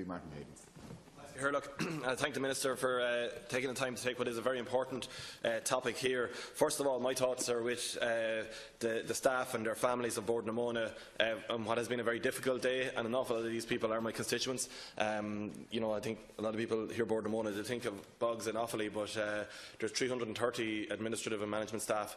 Deputy Martin Heydon. I thank the Minister for taking the time to take what is a very important topic here. First of all, my thoughts are with the staff and their families of Bord na Móna on what has been a very difficult day, and an awful lot of these people are my constituents. I think a lot of people hear Bord na Móna, they think of Bogs and Offaly, but there's 330 administrative and management staff,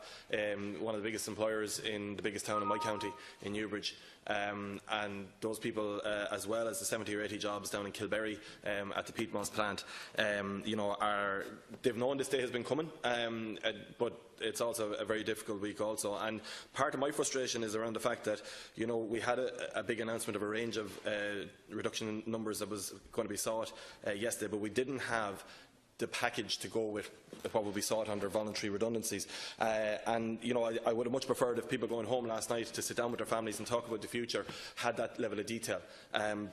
one of the biggest employers in the biggest town in my county, in Newbridge. And those people, as well as the 70 or 80 jobs down in Kilberry at the Peat Moss plant, they've known this day has been coming, but it's also a very difficult week also. And part of my frustration is around the fact that we had a big announcement of a range of reduction in numbers that was going to be sought yesterday, but we didn't have the package to go with what will be sought under voluntary redundancies. I would have much preferred if people going home last night to sit down with their families and talk about the future had that level of detail,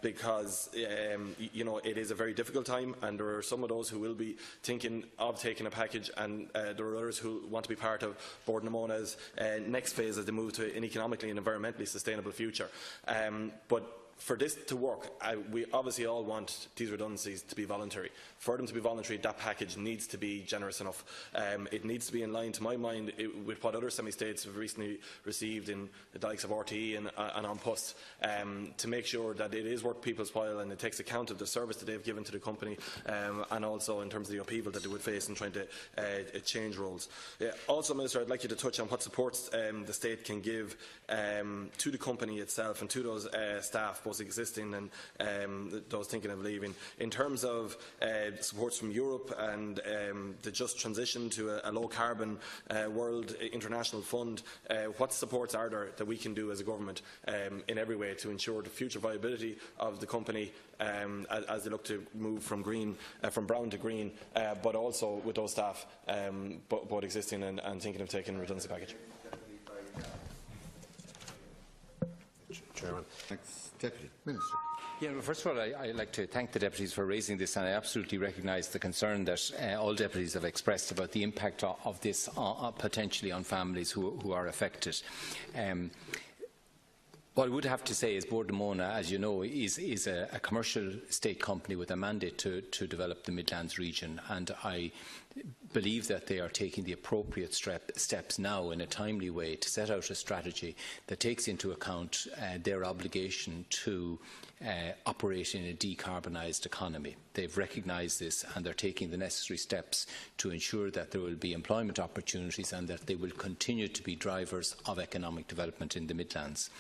because it is a very difficult time, and there are some of those who will be thinking of taking a package, and there are others who want to be part of Bord na Móna's next phase as they move to an economically and environmentally sustainable future. But for this to work, we obviously all want these redundancies to be voluntary. For them to be voluntary, that package needs to be generous enough. It needs to be in line, to my mind, with what other semi-states have recently received in the likes of RTE and on PUS, to make sure that it is worth people's while and it takes account of the service that they've given to the company, and also in terms of the upheaval that they would face in trying to change roles. Also, Minister, I'd like you to touch on what supports the state can give to the company itself and to those staff, both existing and those thinking of leaving, in terms of supports from Europe and the just transition to a low-carbon world international fund. What supports are there that we can do as a government in every way to ensure the future viability of the company as they look to move from brown to green, but also with those staff, both existing and thinking of taking a redundancy package? Chairman. Next Deputy Minister. Well, first of all, I'd like to thank the deputies for raising this, and I absolutely recognise the concern that all deputies have expressed about the impact of this potentially on families who are affected. What I would have to say is Bord na Móna, as you know, is a commercial state company with a mandate to develop the Midlands region, and I believe that they are taking the appropriate steps now in a timely way to set out a strategy that takes into account their obligation to operate in a decarbonised economy. They've recognised this, and they're taking the necessary steps to ensure that there will be employment opportunities and that they will continue to be drivers of economic development in the Midlands.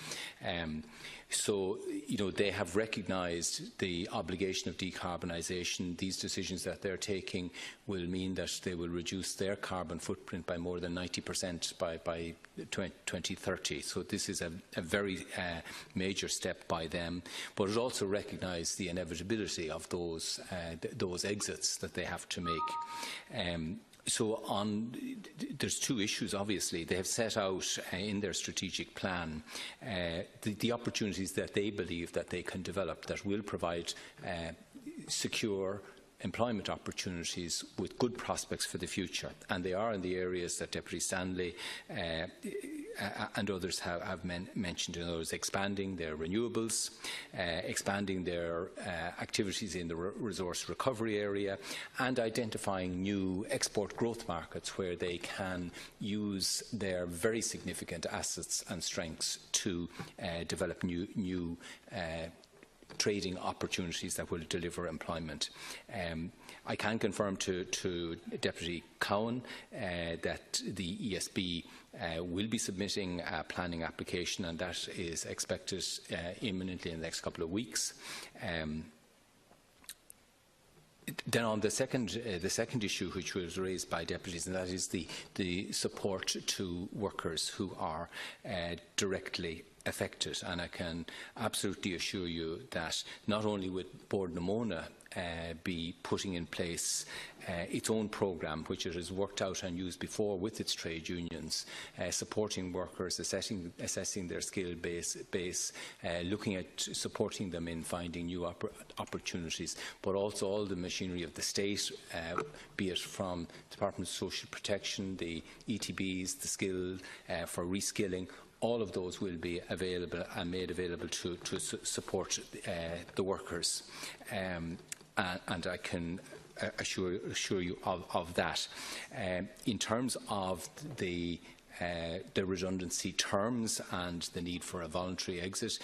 They have recognised the obligation of decarbonisation. These decisions that they're taking will mean that they will reduce their carbon footprint by more than 90% by 2030. So this is a very major step by them. But it also recognised the inevitability of those exits that they have to make. There's two issues, obviously. They have set out in their strategic plan the opportunities that they believe that they can develop that will provide secure employment opportunities with good prospects for the future. And they are in the areas that Deputy Stanley and others have mentioned. In other words, expanding their renewables, expanding their activities in the resource recovery area, and identifying new export growth markets where they can use their very significant assets and strengths to develop new trading opportunities that will deliver employment. I can confirm to Deputy Cowan that the ESB will be submitting a planning application, and that is expected imminently in the next couple of weeks. Then on the second issue, which was raised by deputies, and that is the support to workers who are directly affected. And I can absolutely assure you that not only would Bord na Móna be putting in place its own programme, which it has worked out and used before with its trade unions, supporting workers, assessing their skill base, looking at supporting them in finding new opportunities, but also all the machinery of the state, be it from the Department of Social Protection, the ETBs, the skill for reskilling. all of those will be available and made available to support the workers, and I can assure you of that. In terms of the redundancy terms and the need for a voluntary exit,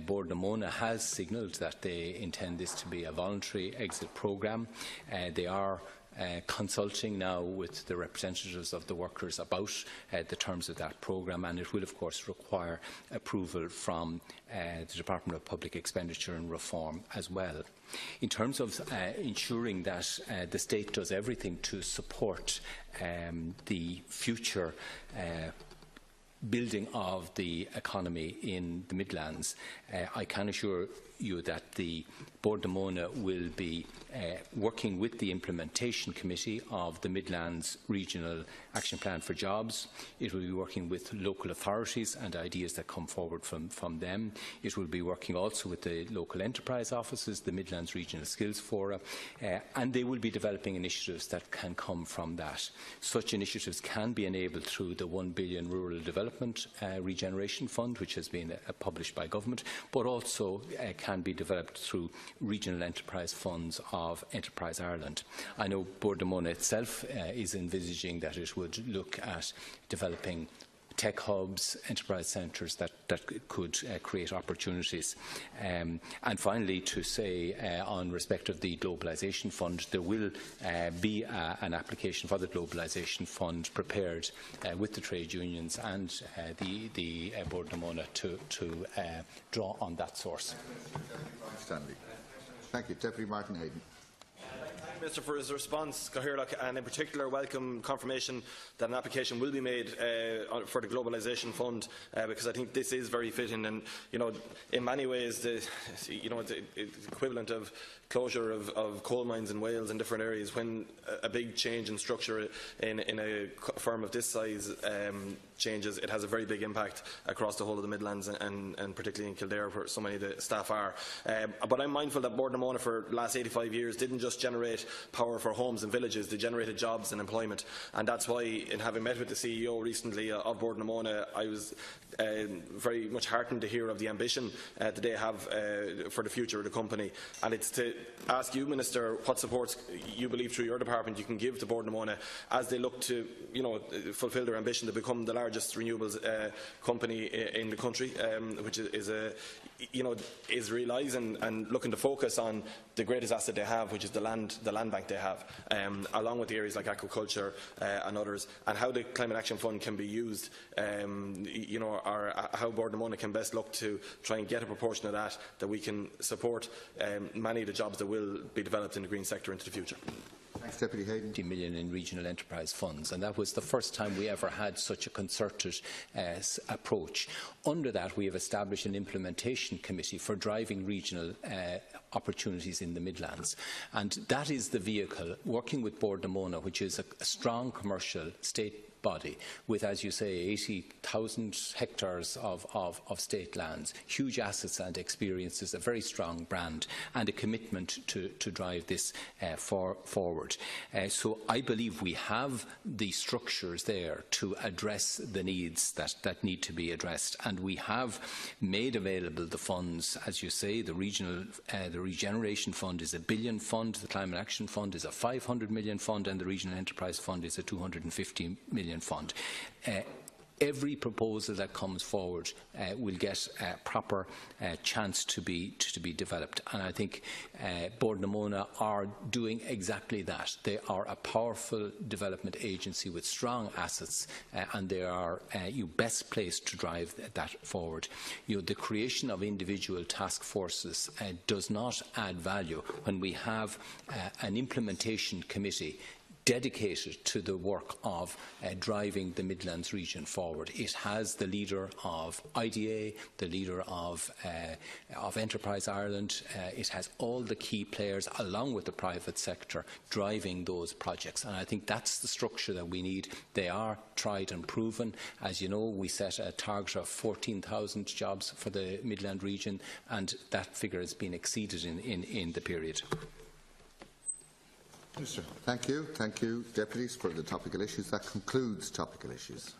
Bord na Móna has signalled that they intend this to be a voluntary exit programme. They are consulting now with the representatives of the workers about the terms of that programme, and it will of course require approval from the Department of Public Expenditure and Reform as well. In terms of ensuring that the state does everything to support the future building of the economy in the Midlands, I can assure you that the Bord na Móna will be working with the Implementation Committee of the Midlands Regional Action Plan for Jobs. It will be working with local authorities and ideas that come forward from them. It will be working also with the local enterprise offices, the Midlands Regional Skills Fora, and they will be developing initiatives that can come from that. Such initiatives can be enabled through the 1 billion Rural Development Regeneration Fund, which has been published by government, but also can be developed through regional enterprise funds of Enterprise Ireland. I know Bord na Móna itself is envisaging that it would look at developing tech hubs, enterprise centres that could create opportunities. And finally, to say on respect of the Globalisation Fund, there will be an application for the Globalisation Fund prepared with the trade unions and the Bord na Móna to draw on that source. Stanley. Thank you. Deputy Martin Heydon. Minister for his response, Cathaoirleach, and in particular welcome confirmation that an application will be made for the Globalisation Fund, because I think this is very fitting, and in many ways the equivalent of closure of coal mines in Wales and different areas. When a big change in structure in a firm of this size changes, it has a very big impact across the whole of the Midlands, and particularly in Kildare, where so many of the staff are. But I'm mindful that Bord na Móna for the last 85 years didn't just generate power for homes and villages, they generated jobs and employment, and that's why, in having met with the CEO recently of Bord na Móna, I was very much heartened to hear of the ambition that they have for the future of the company. And it's to ask you, Minister, what supports you believe through your department you can give to Bord na Móna as they look to fulfil their ambition to become the largest renewables company in the country, which is realising and looking to focus on the greatest asset they have, which is the land bank they have, along with the areas like agriculture and others, and how the Climate Action Fund can be used, or how Bord na Móna can best look to try and get a proportion of that we can support many of the jobs that will be developed in the green sector into the future. Thanks, Deputy Heydon. 50 million in regional enterprise funds, and that was the first time we ever had such a concerted approach. Under that, we have established an implementation committee for driving regional opportunities in the Midlands, and that is the vehicle, working with Bord na Móna, which is a strong commercial state body with, as you say, 80,000 hectares of state lands, huge assets and experiences, a very strong brand and a commitment to drive this forward. So I believe we have the structures there to address the needs that need to be addressed, and we have made available the funds, as you say. The Regeneration Fund is a $1 billion fund, the Climate Action Fund is a 500 million fund, and the Regional Enterprise Fund is a 250 million fund. Every proposal that comes forward will get a proper chance to be developed, and I think Bord na Móna are doing exactly that. They are a powerful development agency with strong assets, and they are best placed to drive that forward. The creation of individual task forces does not add value when we have an implementation committee dedicated to the work of driving the Midlands region forward. It has the leader of IDA, the leader of Enterprise Ireland. It has all the key players, along with the private sector, driving those projects. And I think that's the structure that we need. They are tried and proven. As you know, we set a target of 14,000 jobs for the Midland region, and that figure has been exceeded in the period. Minister. Thank you. Thank you, Deputies, for the topical issues. That concludes topical issues.